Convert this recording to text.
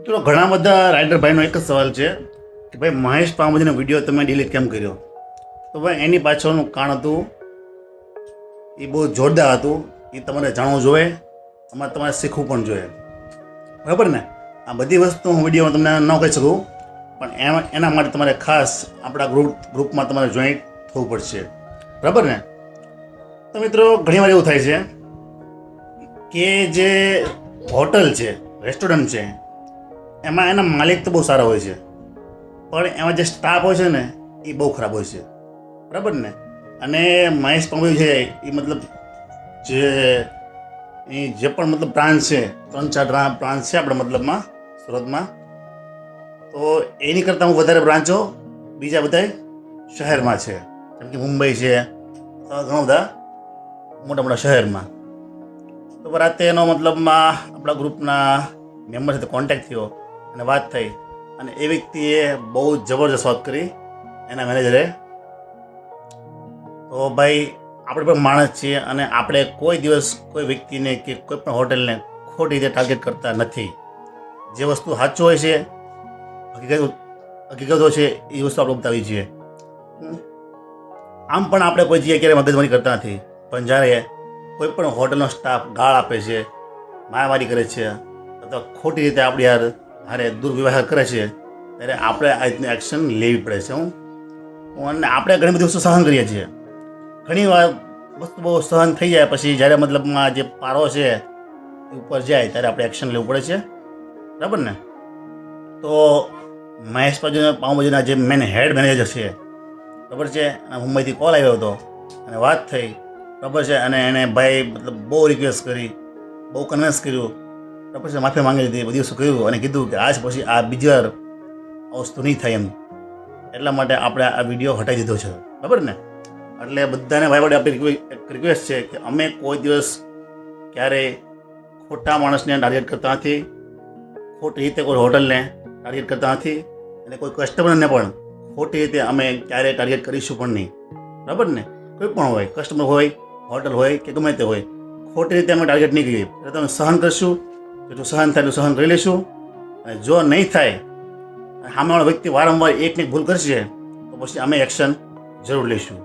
મિત્રો ઘણા બધા રાઇડર ભાઈનો એક જ સવાલ છે કે ભાઈ મહેશ પામોજીનો વિડીયો તમે ડિલીટ કેમ કર્યો? તો ભાઈ એની પાછળનું કારણ હતું, એ બહુ જોરદાર હતું. એ તમારે જાણવું જોઈએ, તમારે શીખવું પણ જોઈએ, બરાબર ને? આ બધી વસ્તુ હું વિડીયોમાં તમને ન કહી શકું, પણ એના માટે તમારે ખાસ આપણા ગ્રુપમાં તમારે જોઈન્ટ થવું પડશે, બરાબર ને? તો મિત્રો ઘણીવાર એવું થાય છે કે જે હોટલ છે, રેસ્ટોરન્ટ છે, એમાં એના માલિક તો બહુ સારા હોય છે, પણ એમાં જે સ્ટાફ હોય છે ને એ બહુ ખરાબ હોય છે, બરાબર ને? અને મહેશ પામોજી છે એ મતલબ જે પણ મતલબ બ્રાન્ચ છે, 3-4 બ્રાન્ચ છે આપણા મતલબમાં સુરતમાં, તો એની કરતાં હું વધારે બ્રાન્ચો બીજા બધા શહેરમાં છે, જેમ કે મુંબઈ છે, ઘણા બધા મોટા મોટા શહેરમાં. તો રાતે એનો મતલબમાં આપણા ગ્રુપના મેમ્બર સાથે કોન્ટેક્ટ થયો અને વાત થઈ, અને એ વ્યક્તિએ બહુ જબરજસ્ત વાત કરી એના મેનેજરે. તો ભાઈ આપણે પણ માણસ છીએ અને આપણે કોઈ દિવસ કોઈ વ્યક્તિને કે કોઈ પણ હોટલને ખોટી રીતે ટાર્ગેટ કરતા નથી. જે વસ્તુ સાચું હોય છે, હકીકતો છે, એ વસ્તુ આપણે બતાવી છીએ. આમ પણ આપણે કોઈ જગ્યાએ ક્યારેય મગજમારી કરતા નથી, પણ જ્યારે કોઈ પણ હોટલનો સ્ટાફ ગાળ આપે છે, મારામારી કરે છે, અથવા ખોટી રીતે આપણી હારે દુર્વ્યવહાર કરે છે, ત્યારે આપણે આ રીતની એક્શન લેવી પડે છે. અને આપણે ઘણી બધી વસ્તુ સહન કરીએ છીએ. ઘણી વાર વસ્તુ બહુ સહન થઈ જાય પછી જ્યારે મતલબમાં જે પારો છે એ ઉપર જાય ત્યારે આપણે એક્શન લેવું પડે છે, બરાબર ને? તો મહેશ પામોજીના જે મેન હેડ મેનેજર છે, બરાબર છે, મુંબઈથી કોલ આવ્યો હતો અને વાત થઈ, બરાબર છે, અને એને ભાઈ મતલબ બહુ રિક્વેસ્ટ કરી, બહુ કન્વિન્સ કર્યું, બરાબર છે, માફી માંગી લીધી, બધી વસ્તુ કર્યું અને કીધું કે આજ પછી આ બીજી વાર આ વસ્તુ નહીં થાય એમ. એટલા માટે આપણે આ વિડીયો હટાવી દીધો છે, બરાબર ને? એટલે બધાને ભાઈ વડે આપણી રિક્વેસ્ટ છે કે અમે કોઈ દિવસ ક્યારેય ખોટા માણસને ટાર્ગેટ કરતા નથી, ખોટી રીતે કોઈ હોટલને ટાર્ગેટ કરતા નથી, અને કોઈ કસ્ટમરને પણ ખોટી રીતે અમે ક્યારેય ટાર્ગેટ કરીશું પણ નહીં, બરાબર ને? કોઈ પણ હોય, કસ્ટમર હોય, હોટલ હોય કે ગમે તે હોય, ખોટી રીતે અમે ટાર્ગેટ નહીં કરીએ. એટલે તમે સહન કરશું, જેટલું સહન થાય એટલું સહન કરી લઈશું. અને જો નહીં થાય, સામેવાળો વ્યક્તિ વારંવાર એકને એક ભૂલ કરશે, તો પછી અમે એક્શન જરૂર લઈશું.